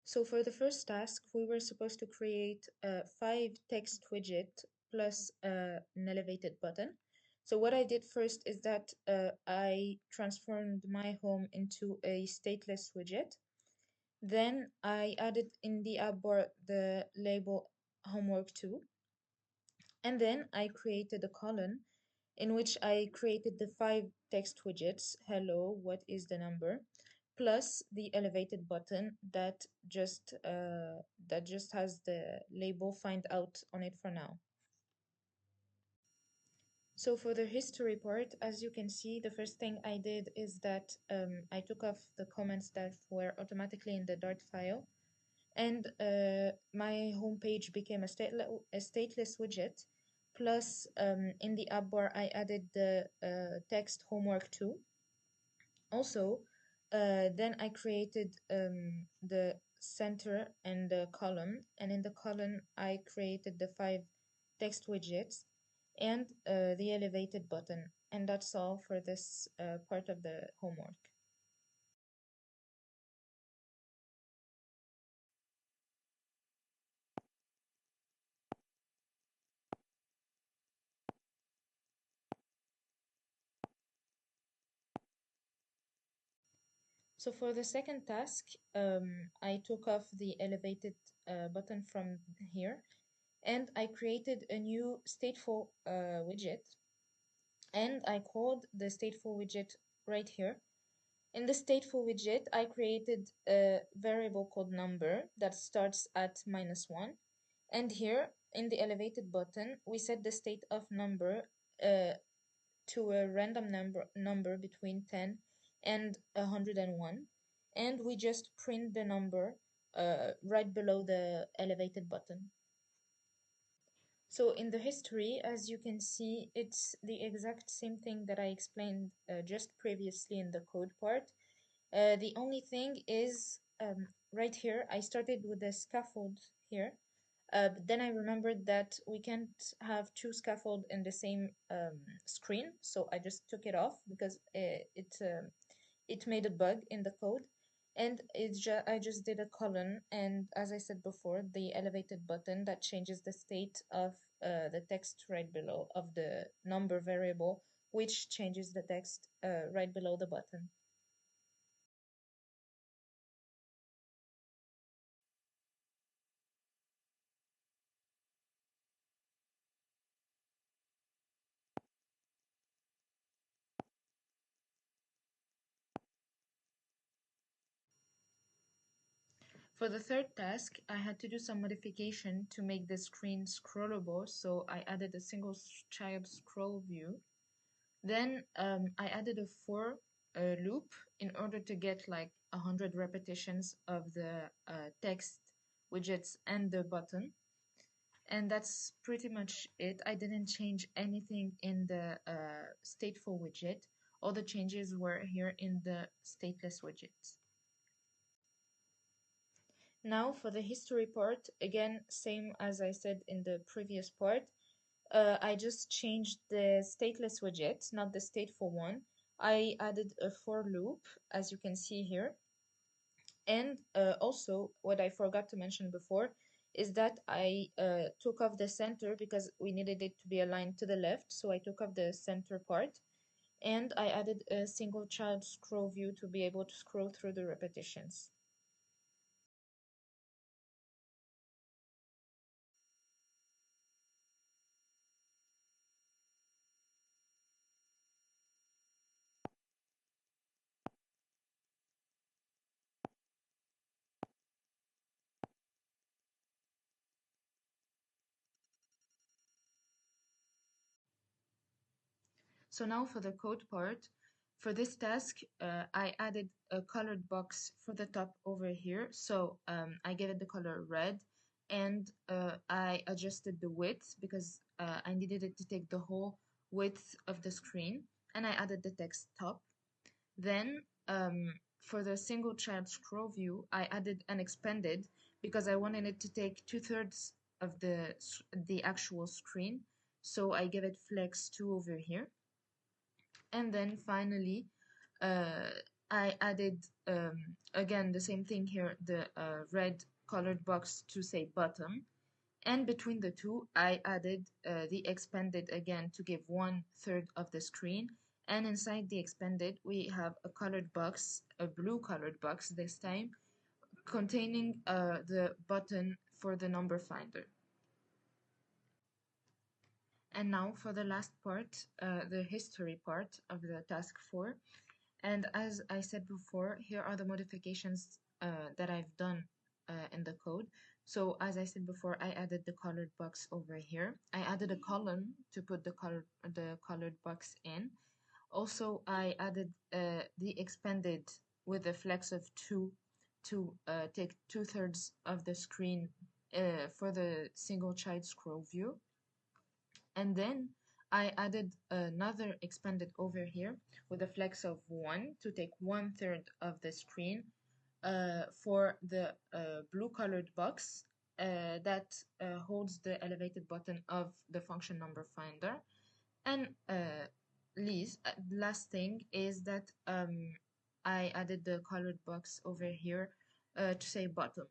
So for the first task, we were supposed to create 5 text widget plus an elevated button. So what I did first is that I transformed my home into a stateless widget. Then I added in the app bar the label Homework2. And then I created a column in which I created the 5 text widgets, hello, what is the number, plus the elevated button that just has the label find out on it for now. So for the history part, as you can see, the first thing I did is that I took off the comments that were automatically in the Dart file, and my homepage became a stateless widget. Plus, in the app bar, I added the text Homework2. Also, then I created the center and the column, and in the column, I created the 5 text widgets and the elevated button. And that's all for this part of the homework. So for the second task, I took off the elevated button from here, and I created a new stateful widget, and I called the stateful widget right here. In the stateful widget, I created a variable called number that starts at -1, and here in the elevated button, we set the state of number to a random number between 10 and 101, and we just print the number right below the elevated button. So in the history, as you can see, it's the exact same thing that I explained just previously in the code part. The only thing is right here, I started with the scaffold here. But then I remembered that we can't have 2 scaffold in the same screen, so I just took it off because it made a bug in the code, and I just did a colon, and as I said before, the elevated button that changes the state of the text right below of the number variable, which changes the text right below the button. For the third task, I had to do some modification to make the screen scrollable, so I added a single child scroll view. Then I added a for loop in order to get like 100 repetitions of the text widgets and the button. And that's pretty much it. I didn't change anything in the stateful widget. All the changes were here in the stateless widgets. Now for the history part, again, same as I said in the previous part, I just changed the stateless widget, not the stateful one. I added a for loop, as you can see here. And also, what I forgot to mention before is that I took off the center because we needed it to be aligned to the left. So I took off the center part, and I added a single child scroll view to be able to scroll through the repetitions. So now for the code part, for this task, I added a colored box for the top over here. So I gave it the color red, and I adjusted the width because I needed it to take the whole width of the screen, and I added the text top. Then for the single child scroll view, I added an expanded because I wanted it to take 2/3 of the actual screen. So I gave it flex 2 over here. And then finally, I added again the same thing here, the red colored box to say bottom. And between the two, I added the expanded again to give 1/3 of the screen. And inside the expanded, we have a colored box, a blue colored box this time, containing the button for the number finder. And now for the last part, the history part of the task 4. And as I said before, here are the modifications that I've done in the code. So as I said before, I added the colored box over here. I added a column to put the colored box in. Also, I added the expanded with a flex of 2 to take 2/3 of the screen for the single child scroll view. And then I added another expanded over here with a flex of 1 to take 1/3 of the screen for the blue colored box that holds the elevated button of the function number finder. And last thing is that I added the colored box over here to say bottom.